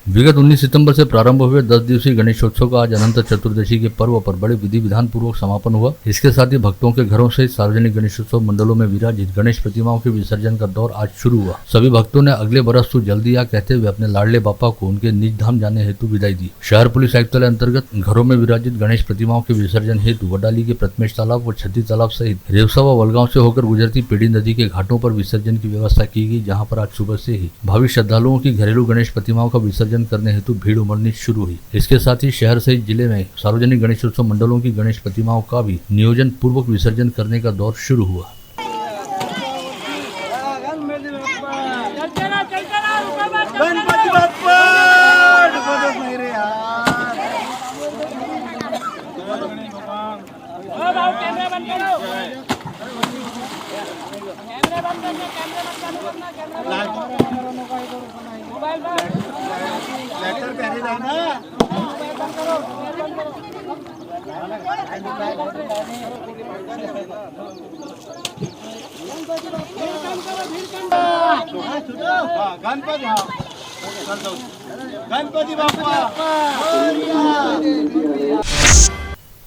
विगत 19 सितंबर से प्रारंभ हुए 10 दिवसीय गणेशोत्सव का आज अनंत चतुर्दशी के पर्व पर बड़े विधि विधान पूर्वक समापन हुआ। इसके साथ ही भक्तों के घरों से सार्वजनिक गणेशोत्सव मंडलों में विराजित गणेश प्रतिमाओं के विसर्जन का दौर आज शुरू हुआ। सभी भक्तों ने अगले बरस तू जल्दी आ कहते हुए अपने लाडले बापा को उनके निज धाम जाने हेतु विदाई दी। शहर पुलिस आयुक्तालय अंतर्गत घरों में विराजित गणेश प्रतिमाओं के विसर्जन हेतु वडाली के प्रथमेश तालाब व छत्ती तालाब सहित रेवसा व वलगांव से होकर गुजरती पीढ़ी नदी के घाटों पर विसर्जन की व्यवस्था की गई, जहाँ पर आज सुबह से ही भावी श्रद्धालुओं की घरेलू गणेश प्रतिमाओं का विसर्जन करने हेतु भीड़ उमड़नी शुरू हुई। इसके साथ ही शहर सहित जिले में सार्वजनिक गणेशोत्सव मंडलों की गणेश प्रतिमाओं का भी नियोजन पूर्वक विसर्जन करने का दौर शुरू हुआ। गणपति बाप्पा।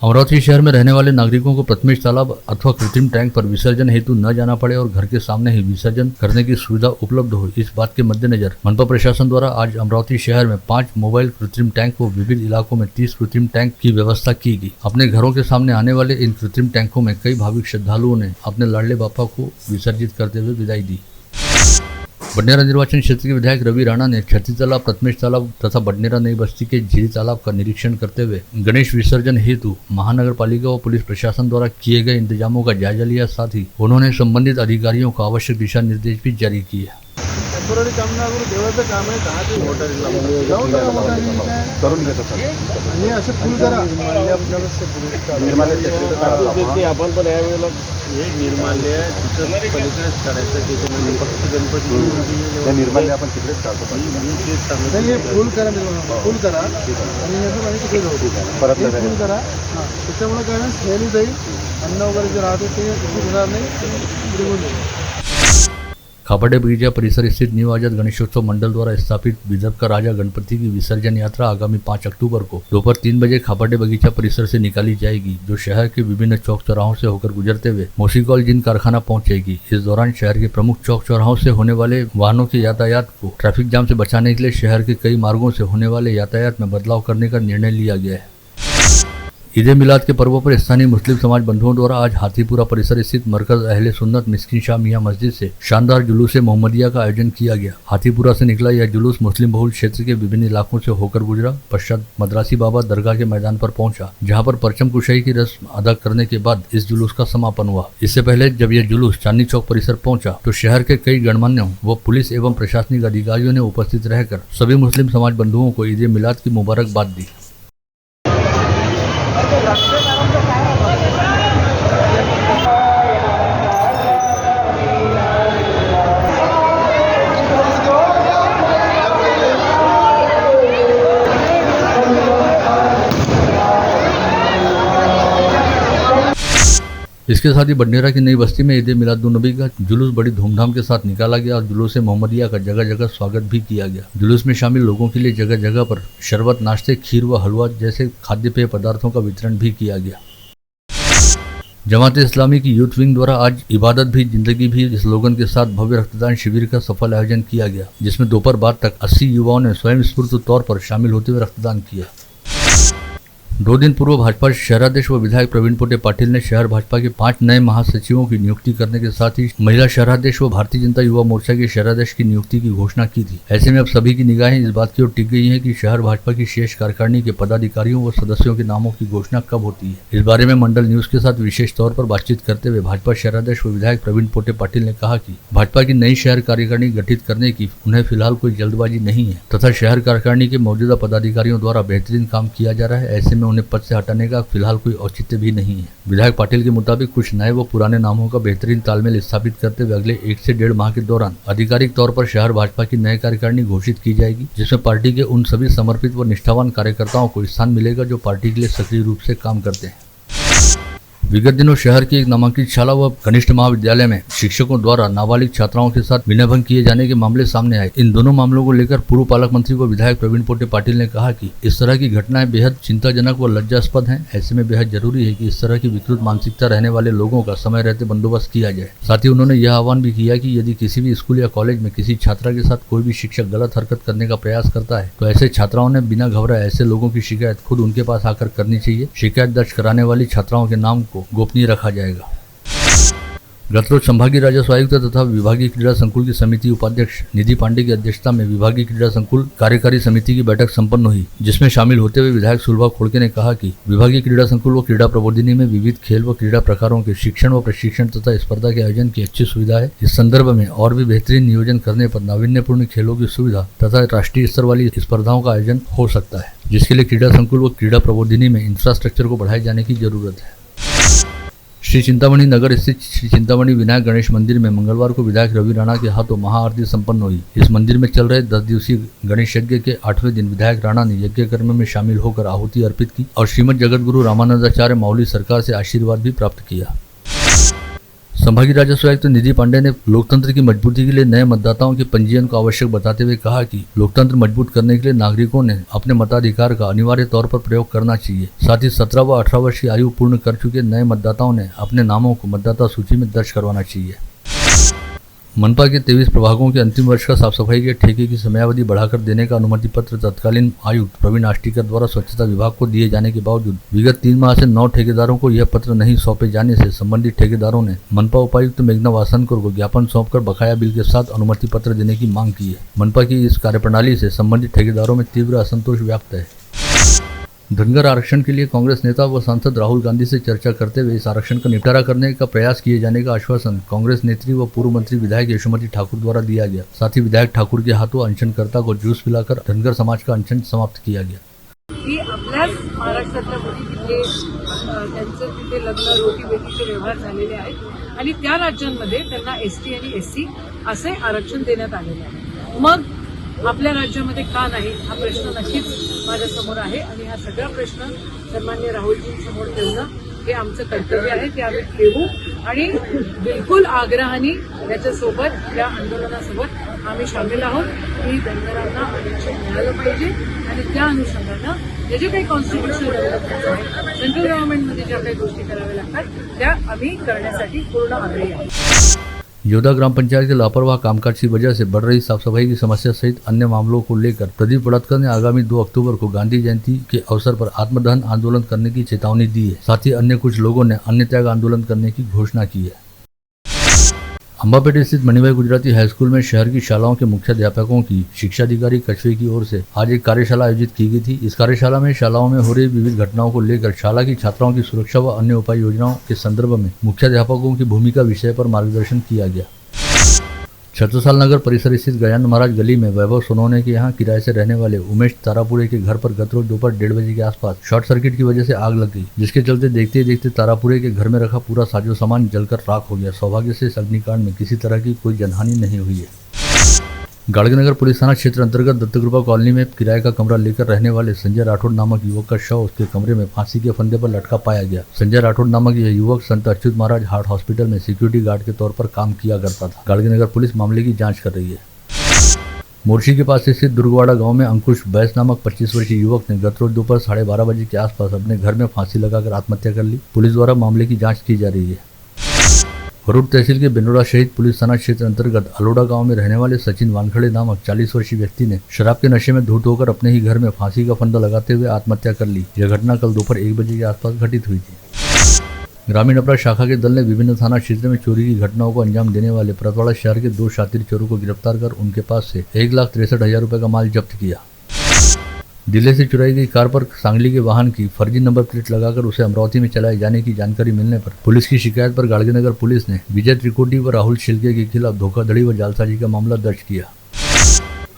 अमरावती शहर में रहने वाले नागरिकों को प्रथमेश तालाब अथवा कृत्रिम टैंक पर विसर्जन हेतु न जाना पड़े और घर के सामने ही विसर्जन करने की सुविधा उपलब्ध हो, इस बात के मद्देनजर मनपा प्रशासन द्वारा आज अमरावती शहर में 5 मोबाइल कृत्रिम टैंक व विविध इलाकों में 30 कृत्रिम टैंक की व्यवस्था की गई। अपने घरों के सामने आने वाले इन कृत्रिम टैंकों में कई भाविक श्रद्धालुओं ने अपने लाडले बापा को विसर्जित करते हुए विदाई दी। बडनेरा निर्वाचन क्षेत्र के विधायक रवि राणा ने छत्ती तालाब, प्रथमेश तालाब तथा बडनेरा नई बस्ती के झील तालाब का निरीक्षण करते हुए गणेश विसर्जन हेतु महानगर पालिका व पुलिस प्रशासन द्वारा किए गए इंतजामों का जायजा लिया। साथ ही उन्होंने संबंधित अधिकारियों को आवश्यक दिशा निर्देश भी जारी किए। देवाचं काम आहे, 10 ते मोटर करून घेतो सर आणि असं फुल करा निर्माल्य आपण पण यावेळेला हे निर्माल्य तिथं पलीकडेच काढायचं, त्याच्यामध्ये फक्त गणपती निर्माल्य आपण तिकडेच काढतो। हे फुल करा, फुल करा आणि नंतर आणि तिकडे जाऊ परत फुल करा। त्याच्यामुळे काय ना स्मेल जाईल, अन्न वगैरे जे राहते ते होणार नाही, निघून जाईल। खापर्डे बगीचा परिसर स्थित न्यू आजाद गणेशोत्सव मंडल द्वारा स्थापित विदर्भ का राजा गणपति की विसर्जन यात्रा आगामी 5 अक्टूबर को दोपहर 3 बजे खापर्डे बगीचा परिसर से निकाली जाएगी, जो शहर के विभिन्न चौक चौराहों से होकर गुजरते हुए मोसीकॉल जिन कारखाना पहुंचेगी। इस दौरान शहर के प्रमुख चौक चौराहों से होने वाले वाहनों के यातायात को ट्रैफिक जाम से बचाने के लिए शहर के कई मार्गों से होने वाले यातायात में बदलाव करने का निर्णय लिया गया है। ईद ए मिलाद के पर्व पर स्थानीय मुस्लिम समाज बंधुओं द्वारा आज हाथीपुरा परिसर स्थित मरकज अहले सुन्नत मिस्किन शाह मियां मस्जिद से शानदार जुलूस मोहम्मदिया का आयोजन किया गया। हाथीपुरा से निकला यह जुलूस मुस्लिम बहुल क्षेत्र के विभिन्न इलाकों से होकर गुजरा, पश्चात मद्रासी बाबा दरगाह के मैदान पर पहुंचा, जहां पर परचम कुशाई की रस्म अदा करने के बाद इस जुलूस का समापन हुआ। इससे पहले जब यह जुलूस चांदनी चौक परिसर पहुंचा तो शहर के कई गणमान्यों व पुलिस एवं प्रशासनिक अधिकारियों ने उपस्थित रहकर सभी मुस्लिम समाज बंधुओं को ईद ए मिलाद की मुबारकबाद दी। इसके साथ ही बडनेरा की नई बस्ती में ईद ए मिलादुन्नबी का जुलूस बड़ी धूमधाम के साथ निकाला गया और जुलूस मोहम्मदिया का जगह जगह स्वागत भी किया गया। जुलूस में शामिल लोगों के लिए जगह जगह पर शरबत, नाश्ते, खीर व हलवा जैसे खाद्य पेय पदार्थों का वितरण भी किया गया। जमात इस्लामी की यूथ विंग द्वारा आज इबादत भी जिंदगी भी स्लोगन के साथ भव्य रक्तदान शिविर का सफल आयोजन किया गया, जिसमें दोपहर बाद तक 80 युवाओं ने स्वयं स्फूर्त तौर पर शामिल होते हुए रक्तदान किया। 2 दिन पूर्व भाजपा शहराध्यक्ष व विधायक प्रवीण पोटे पाटिल ने शहर भाजपा के 5 नए महासचिवों की नियुक्ति करने के साथ ही महिला शहराध्यक्ष व भारतीय जनता युवा मोर्चा के शहराध्यक्ष की नियुक्ति की घोषणा की थी। ऐसे में अब सभी की निगाहें इस बात की ओर टिक गई है कि शहर भाजपा की शेष कार्यकारिणी के पदाधिकारियों व सदस्यों के नामों की घोषणा कब होती है। इस बारे में मंडल न्यूज के साथ विशेष तौर पर बातचीत करते हुए भाजपा शहराध्यक्ष व विधायक प्रवीण पोटे पाटिल ने कहा कि भाजपा की नई शहर कार्यकारिणी गठित करने की उन्हें फिलहाल कोई जल्दबाजी नहीं है तथा शहर कार्यकारिणी के मौजूदा पदाधिकारियों द्वारा बेहतरीन काम किया जा रहा है। ऐसे में उन्हें पद से हटाने का फिलहाल कोई औचित्य भी नहीं है। विधायक पाटिल के मुताबिक कुछ नए व पुराने नामों का बेहतरीन तालमेल स्थापित करते हुए अगले 1 से 1.5 माह के दौरान आधिकारिक तौर पर शहर भाजपा की नई कार्यकारिणी घोषित की जाएगी, जिसमें पार्टी के उन सभी समर्पित व निष्ठावान कार्यकर्ताओं को स्थान मिलेगा जो पार्टी के लिए सक्रिय रूप से काम करते हैं। विगत दिनों शहर की एक नामांकित शाला व कनिष्ठ महाविद्यालय में शिक्षकों द्वारा नाबालिग छात्राओं के साथ विनयभंग किए जाने के मामले सामने आए। इन दोनों मामलों को लेकर पूर्व पालक मंत्री व विधायक प्रवीण पोटे पाटिल ने कहा कि इस तरह की घटनाएं बेहद चिंताजनक व लज्जास्पद हैं। ऐसे में बेहद जरूरी है कि इस तरह की विकृत मानसिकता रहने वाले लोगों का समय रहते बंदोबस्त किया जाए। साथ ही उन्होंने यह आह्वान भी किया कि यदि किसी भी स्कूल या कॉलेज में किसी छात्रा के साथ कोई भी शिक्षक गलत हरकत करने का प्रयास करता है तो ऐसे छात्राओं ने बिना घबराए ऐसे लोगों की शिकायत खुद उनके पास आकर करनी चाहिए। शिकायत दर्ज कराने वाली छात्राओं के नाम को गोपनीय रखा जाएगा। गत रोज संभागीय राजस्व आयुक्त तथा विभागीय क्रीड़ा संकुल की समिति उपाध्यक्ष निधि पांडे की अध्यक्षता में विभागीय क्रीड़ा संकुल कार्यकारी समिति की बैठक संपन्न हुई, जिसमें शामिल होते हुए विधायक सुलभा खोड़के ने कहा कि विभागीय क्रीड़ा संकुल व क्रीड़ा प्रबोधिनी में विविध खेल व क्रीड़ा प्रकारों के शिक्षण व प्रशिक्षण तथा स्पर्धा के आयोजन की अच्छी सुविधा है। इस संदर्भ में और भी बेहतरीन नियोजन करने पर नावीन्यपूर्ण खेलों की सुविधा तथा राष्ट्रीय स्तर वाली स्पर्धाओं का आयोजन हो सकता है, जिसके लिए क्रीड़ा संकुल व क्रीड़ा प्रबोधिनी में इंफ्रास्ट्रक्चर को बढ़ाए जाने की जरूरत है। श्री चिंतामणि नगर स्थित श्री चिंतामणि विनायक गणेश मंदिर में मंगलवार को विधायक रवि राणा के हाथों महाआरती संपन्न हुई। इस मंदिर में चल रहे 10 दिवसीय गणेश यज्ञ के 8वें दिन विधायक राणा ने यज्ञ कर्म में शामिल होकर आहुति अर्पित की और श्रीमद जगतगुरु रामानंदाचार्य मौली सरकार से आशीर्वाद भी प्राप्त किया। संभागीय राजस्व आयुक्त निधि पांडे ने लोकतंत्र की मजबूती के लिए नए मतदाताओं के पंजीयन को आवश्यक बताते हुए कहा कि लोकतंत्र मजबूत करने के लिए नागरिकों ने अपने मताधिकार का अनिवार्य तौर पर प्रयोग करना चाहिए। साथ ही 17 व 18 वर्ष की आयु पूर्ण कर चुके नए मतदाताओं ने अपने नामों को मतदाता सूची में दर्ज करवाना चाहिए। मनपा के 23 प्रभागों के अंतिम वर्ष का साफ सफाई के ठेके की समयावधि बढ़ाकर देने का अनुमति पत्र तत्कालीन आयुक्त प्रवीण आष्टीकर द्वारा स्वच्छता विभाग को दिए जाने के बावजूद विगत 3 माह से 9 ठेकेदारों को यह पत्र नहीं सौंपे जाने से संबंधित ठेकेदारों ने मनपा उपायुक्त मेघना वासनकर को ज्ञापन सौंपकर बकाया बिल के साथ अनुमति पत्र देने की मांग की है। मनपा की इस कार्यप्रणाली से संबंधित ठेकेदारों में तीव्र असंतोष व्याप्त है। धनगर आरक्षण के लिए कांग्रेस नेता व सांसद राहुल गांधी से चर्चा करते हुए इस आरक्षण का निपटारा करने का प्रयास किए जाने का आश्वासन कांग्रेस नेत्री व पूर्व मंत्री विधायक यशोमती ठाकुर द्वारा दिया गया। साथ ही विधायक ठाकुर के हाथों अनशनकर्ता को जूस पिलाकर धनगर समाज का अनशन समाप्त किया गया। की आपल्याच महाराष्ट्रातल्या मुली तिथे त्यांचं तिथे लग्न रोटी बेटीचे व्यवहार झालेले आहेत आणि त्या राज्यांमध्ये त्यांना एसटी आणि एससी असे आरक्षण देण्यात आलेले आहे। मग आपल्या राज्यामध्ये का नाही हा प्रश्न नक्कीच माझ्यासमोर आहे आणि हा सगळा प्रश्न सन्माननीय राहुलजींसमोर ठेवणं हे आमचं कर्तव्य आहे, ते आम्ही ठेवू आणि बिलकुल आग्रहाने त्याच्यासोबत या आंदोलनासोबत आम्ही सामील आहोत की धनगरांना आरक्षण मिळालं पाहिजे आणि त्या अनुषंगानं जे काही कॉन्स्टिट्युशनल डेव्हलपमेंट आहे, सेंट्रल गव्हर्नमेंटमध्ये ज्या काही गोष्टी कराव्या लागतात त्या आम्ही करण्यासाठी पूर्ण आग्रही आहोत। योदा ग्राम पंचायत के लापरवाह कामकाज की वजह से बढ़ रही साफ सफाई की समस्या सहित अन्य मामलों को लेकर प्रदीप वड़तकर ने आगामी 2 अक्टूबर को गांधी जयंती के अवसर पर आत्मदहन आंदोलन करने की चेतावनी दी है। साथ ही अन्य कुछ लोगों ने अन्य त्याग आंदोलन करने की घोषणा की है। अंबापेट स्थित मणिभाई गुजराती हाईस्कूल में शहर की शालाओं के मुख्याध्यापकों की शिक्षाधिकारी कछवे की ओर से आज एक कार्यशाला आयोजित की गई थी। इस कार्यशाला में शालाओं में हो रही विविध घटनाओं को लेकर शाला की छात्राओं की सुरक्षा व अन्य उपाय योजनाओं के संदर्भ में मुख्याध्यापकों की भूमिका विषय पर मार्गदर्शन किया गया। छत्रसाल नगर परिसर स्थित गजानन महाराज गली में वैभव सोनोने के यहाँ किराए से रहने वाले उमेश तारापुरे के घर पर गत रोज दोपहर 1:30 बजे के आसपास शॉर्ट सर्किट की वजह से आग लग गई, जिसके चलते देखते ही देखते तारापुरे के घर में रखा पूरा साजो सामान जलकर राख हो गया। सौभाग्य से इस अग्निकांड में किसी तरह की कोई जनहानि नहीं हुई है। गाड़गीनगर पुलिस थाना क्षेत्र अंतर्गत दत्तकृपा कॉलोनी में किराए का कमरा लेकर रहने वाले संजय राठौड़ नामक युवक का शव उसके कमरे में फांसी के फंदे पर लटका पाया गया। संजय राठौड़ नामक यह युवक संत अच्युत महाराज हार्ट हॉस्पिटल में सिक्योरिटी गार्ड के तौर पर काम किया करता था। गाड़गीनगर पुलिस मामले की जांच कर रही है। मोर्शी के पास स्थित दुर्गवाड़ा गांव में अंकुश बैस नामक 25 वर्षीय युवक ने गत रोज दोपहर 12:30 बजे के आसपास अपने घर में फांसी लगाकर आत्महत्या कर ली। पुलिस द्वारा मामले की जाँच की जा रही है। भरूच तहसील के बिनोड़ा शहीद पुलिस थाना क्षेत्र अंतर्गत अलोड़ा गांव में रहने वाले सचिन वानखड़े नामक 40 वर्षीय व्यक्ति ने शराब के नशे में धूत होकर अपने ही घर में फांसी का फंदा लगाते हुए आत्महत्या कर ली। यह घटना कल दोपहर 1 बजे के आसपास घटित हुई थी। ग्रामीण अपराध शाखा के दल ने विभिन्न थाना क्षेत्र में चोरी की घटनाओं को अंजाम देने वाले परतवाड़ा शहर के 2 शातिर चोरों को गिरफ्तार कर उनके पास से 1,63,000 रुपए का माल जब्त किया। दिल्ली से चुराई गई कार पर सांगली के वाहन की फर्जी नंबर प्लेट लगाकर उसे अमरावती में चलाए जाने की जानकारी मिलने पर पुलिस की शिकायत पर गाड़गीनगर पुलिस ने विजय त्रिकोटी व राहुल शिल्के के खिलाफ धोखाधड़ी व जालसाजी का मामला दर्ज किया।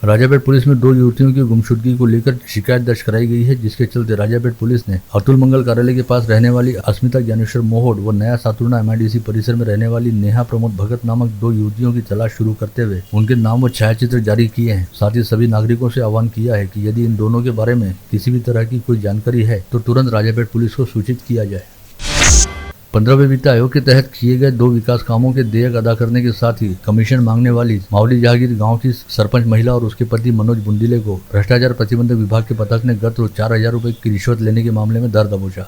राजापेट पुलिस में 2 युवतियों की गुमशुदगी को लेकर शिकायत दर्ज कराई गई है, जिसके चलते राजापेट पुलिस ने अतुल मंगल कार्यालय के पास रहने वाली अस्मिता ज्ञानेश्वर मोहोड व नया सातुर्णा MIDC परिसर में रहने वाली नेहा प्रमोद भगत नामक 2 युवतियों की तलाश शुरू करते हुए उनके नाम व छायाचित्र जारी किए हैं। साथ ही सभी नागरिकों से आह्वान किया है कि यदि इन दोनों के बारे में किसी भी तरह की कोई जानकारी है तो तुरंत राजापेट पुलिस को सूचित किया जाए। 15वें वित्त आयोग के तहत किए गए 2 विकास कामों के देयक अदा करने के साथ ही कमीशन मांगने वाली मावली जहांगीर गांव की सरपंच महिला और उसके पति मनोज बुंदीले को भ्रष्टाचार प्रतिबंधक विभाग के पथक ने गत रोज 4000 रुपए की रिश्वत लेने के मामले में दर दबोचा।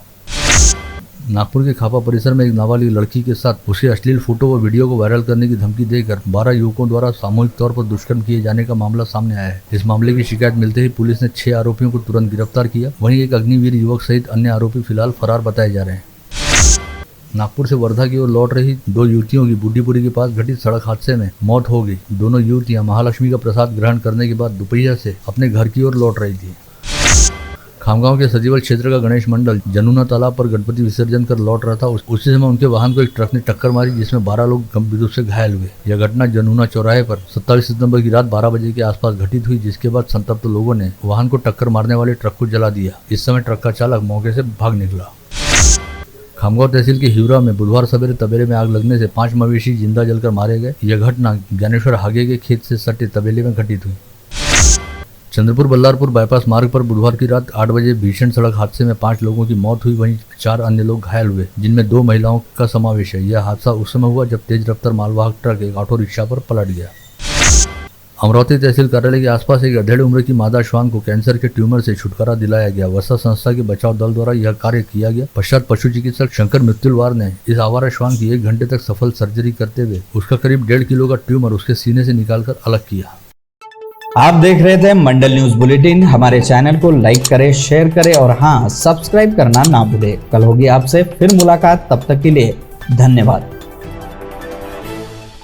नागपुर के खापा परिसर में एक नाबालिग लड़की के साथ उसके अश्लील फोटो व वीडियो को वायरल करने की धमकी देकर 12 युवकों द्वारा सामूहिक तौर पर दुष्कर्म किए जाने का मामला सामने आया है। इस मामले की शिकायत मिलते ही पुलिस ने 6 आरोपियों को तुरंत गिरफ्तार किया। वहीं एक अग्निवीर युवक सहित अन्य आरोपी फिलहाल फरार बताए जा रहे हैं। नागपुर से वर्धा की ओर लौट रही 2 युवतियों की बूढ़ीपुरी के पास घटित सड़क हादसे में मौत हो गई। दोनों युवतियां महालक्ष्मी का प्रसाद ग्रहण करने के बाद दोपहिया से अपने घर की ओर लौट रही थी। खामगांव के सजीवल क्षेत्र का गणेश मंडल जनुना तालाब पर गणपति विसर्जन कर लौट रहा था। उसी समय उनके वाहन को एक ट्रक ने टक्कर मारी, जिसमें 12 लोग गंभीर रूप से घायल हुए। यह घटना जनुना चौराहे पर 27 सितंबर की रात 12 बजे के आसपास घटित हुई, जिसके बाद संतप्त लोगों ने वाहन को टक्कर मारने वाले ट्रक को जला दिया। इस समय ट्रक का चालक मौके से भाग निकला। खामगांव तहसील के हिवरा में बुधवार सवेरे तबेले में आग लगने से 5 मवेशी जिंदा जलकर मारे गए। यह घटना ज्ञानेश्वर हागे के खेत से सटे तबेले में घटित हुई। चंद्रपुर बल्लारपुर बाईपास मार्ग पर बुधवार की रात 8 बजे भीषण सड़क हादसे में 5 लोगों की मौत हुई, वहीं 4 अन्य लोग घायल हुए, जिनमें 2 महिलाओं का समावेश है। यह हादसा उस समय हुआ जब तेज रफ्तार मालवाहक ट्रक एक ऑटो रिक्शा पर पलट गया। अमरावती तहसील कार्यालय के आसपास एक अधेड़ उम्र की मादा श्वान को कैंसर के ट्यूमर से छुटकारा दिलाया गया। वर्षा संस्था के बचाव दल द्वारा यह कार्य किया गया। पश्चात पशु चिकित्सक शंकर मृत्युलवार ने इस आवारा श्वान की 1 घंटे तक सफल सर्जरी करते हुए उसका करीब 1.5 किलो का ट्यूमर उसके सीने से निकालकर अलग किया। आप देख रहे थे मंडल न्यूज बुलेटिन। हमारे चैनल को लाइक करें, शेयर करें और हाँ, सब्सक्राइब करना ना भूलें। कल होगी आपसे फिर मुलाकात, तब तक के लिए धन्यवाद।